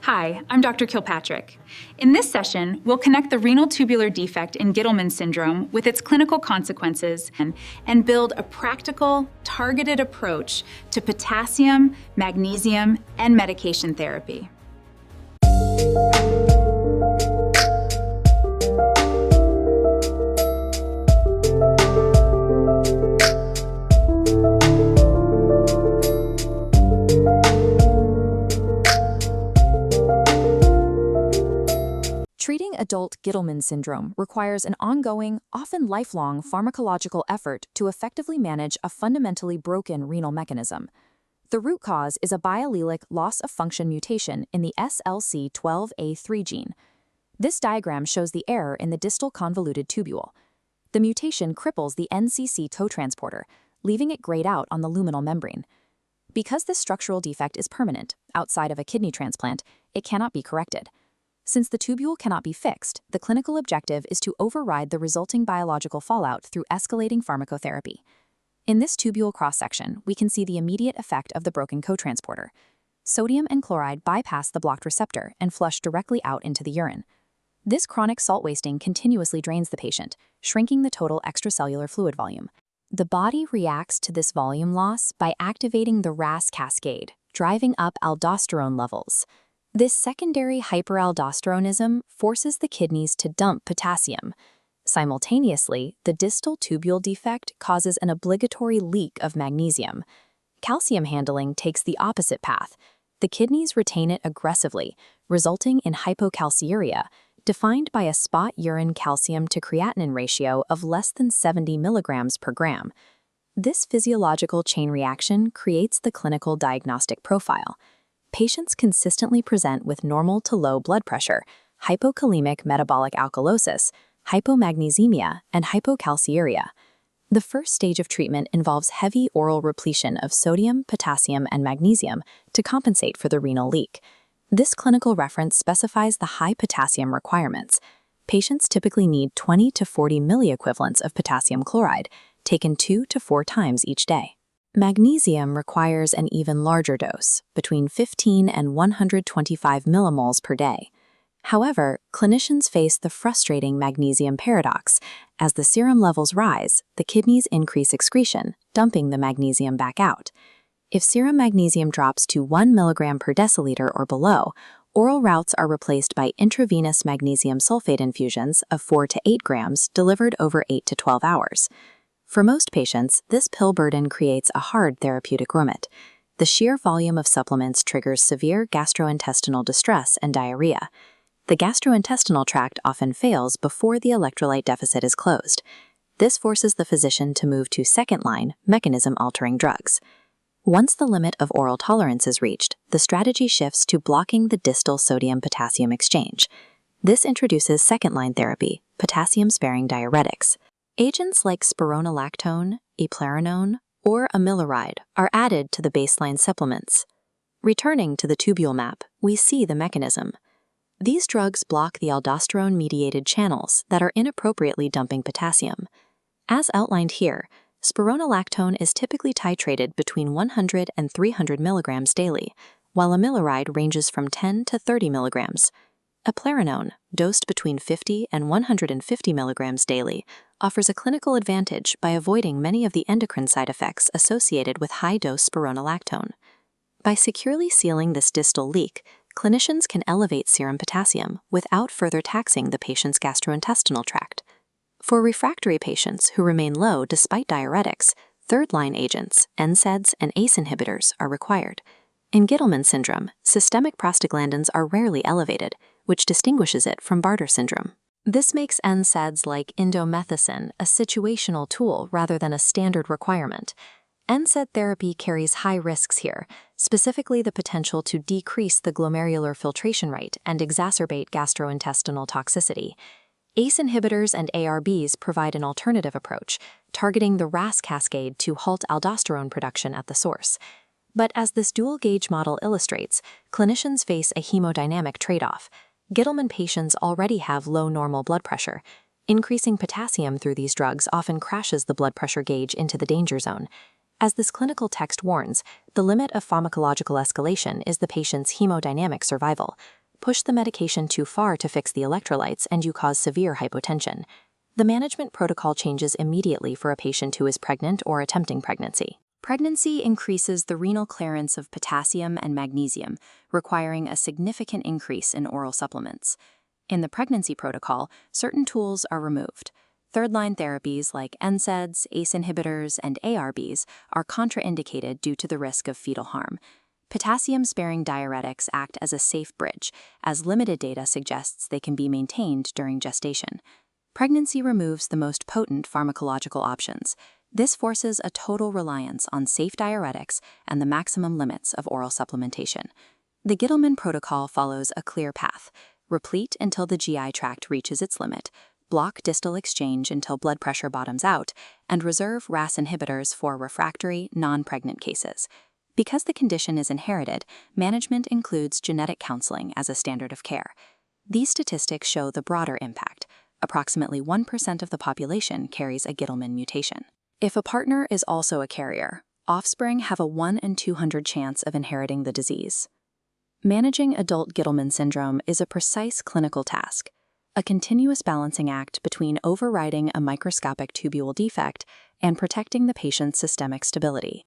Hi, I'm Dr. Kilpatrick. In this session, we'll connect the renal tubular defect in Gitelman syndrome with its clinical consequences and build a practical, targeted approach to potassium, magnesium, and medication therapy. Treating adult Gitelman syndrome requires an ongoing, often lifelong pharmacological effort to effectively manage a fundamentally broken renal mechanism. The root cause is a biallelic loss-of-function mutation in the SLC12A3 gene. This diagram shows the error in the distal convoluted tubule. The mutation cripples the NCC cotransporter, leaving it grayed out on the luminal membrane. Because this structural defect is permanent, outside of a kidney transplant, it cannot be corrected. Since the tubule cannot be fixed, the clinical objective is to override the resulting biological fallout through escalating pharmacotherapy. In this tubule cross-section, we can see the immediate effect of the broken cotransporter. Sodium and chloride bypass the blocked receptor and flush directly out into the urine. This chronic salt wasting continuously drains the patient, shrinking the total extracellular fluid volume. The body reacts to this volume loss by activating the RAS cascade, driving up aldosterone levels. This secondary hyperaldosteronism forces the kidneys to dump potassium. Simultaneously, the distal tubule defect causes an obligatory leak of magnesium. Calcium handling takes the opposite path. The kidneys retain it aggressively, resulting in hypocalciuria, defined by a spot urine calcium to creatinine ratio of less than 70 milligrams per gram. This physiological chain reaction creates the clinical diagnostic profile. Patients consistently present with normal to low blood pressure, hypokalemic metabolic alkalosis, hypomagnesemia, and hypocalciuria. The first stage of treatment involves heavy oral repletion of sodium, potassium, and magnesium to compensate for the renal leak. This clinical reference specifies the high potassium requirements. Patients typically need 20 to 40 milliequivalents of potassium chloride, taken 2 to 4 times each day. Magnesium requires an even larger dose, between 15 and 125 millimoles per day. However, clinicians face the frustrating magnesium paradox. As the serum levels rise, the kidneys increase excretion, dumping the magnesium back out. If serum magnesium drops to 1 milligram per deciliter or below, oral routes are replaced by intravenous magnesium sulfate infusions of 4 to 8 grams delivered over 8 to 12 hours. For most patients, this pill burden creates a hard therapeutic remit. The sheer volume of supplements triggers severe gastrointestinal distress and diarrhea. The gastrointestinal tract often fails before the electrolyte deficit is closed. This forces the physician to move to second-line, mechanism-altering drugs. Once the limit of oral tolerance is reached, the strategy shifts to blocking the distal sodium-potassium exchange. This introduces second-line therapy, potassium-sparing diuretics. Agents like spironolactone, eplerenone, or amiloride are added to the baseline supplements. Returning to the tubule map, we see the mechanism. These drugs block the aldosterone-mediated channels that are inappropriately dumping potassium. As outlined here, spironolactone is typically titrated between 100 and 300 milligrams daily, while amiloride ranges from 10 to 30 milligrams. Eplerenone, dosed between 50 and 150 milligrams daily, offers a clinical advantage by avoiding many of the endocrine side effects associated with high-dose spironolactone. By securely sealing this distal leak, clinicians can elevate serum potassium without further taxing the patient's gastrointestinal tract. For refractory patients who remain low despite diuretics, third-line agents, NSAIDs and ACE inhibitors are required. In Gitelman syndrome, systemic prostaglandins are rarely elevated, which distinguishes it from Bartter syndrome. This makes NSAIDs like indomethacin a situational tool rather than a standard requirement. NSAID therapy carries high risks here, specifically the potential to decrease the glomerular filtration rate and exacerbate gastrointestinal toxicity. ACE inhibitors and ARBs provide an alternative approach, targeting the RAS cascade to halt aldosterone production at the source. But as this dual-gauge model illustrates, clinicians face a hemodynamic trade-off. Gitelman patients already have low normal blood pressure. Increasing potassium through these drugs often crashes the blood pressure gauge into the danger zone. As this clinical text warns, the limit of pharmacological escalation is the patient's hemodynamic survival. Push the medication too far to fix the electrolytes and you cause severe hypotension. The management protocol changes immediately for a patient who is pregnant or attempting pregnancy. Pregnancy increases the renal clearance of potassium and magnesium, requiring a significant increase in oral supplements. In the pregnancy protocol, certain tools are removed. Third-line therapies like NSAIDs, ACE inhibitors, and ARBs are contraindicated due to the risk of fetal harm. Potassium-sparing diuretics act as a safe bridge, as limited data suggests they can be maintained during gestation. Pregnancy removes the most potent pharmacological options. This forces a total reliance on safe diuretics and the maximum limits of oral supplementation. The Gitelman protocol follows a clear path. Replete until the GI tract reaches its limit, block distal exchange until blood pressure bottoms out, and reserve RAS inhibitors for refractory, non-pregnant cases. Because the condition is inherited, management includes genetic counseling as a standard of care. These statistics show the broader impact. Approximately 1% of the population carries a Gitelman mutation. If a partner is also a carrier, offspring have a 1 in 200 chance of inheriting the disease. Managing adult Gitelman syndrome is a precise clinical task, a continuous balancing act between overriding a microscopic tubule defect and protecting the patient's systemic stability.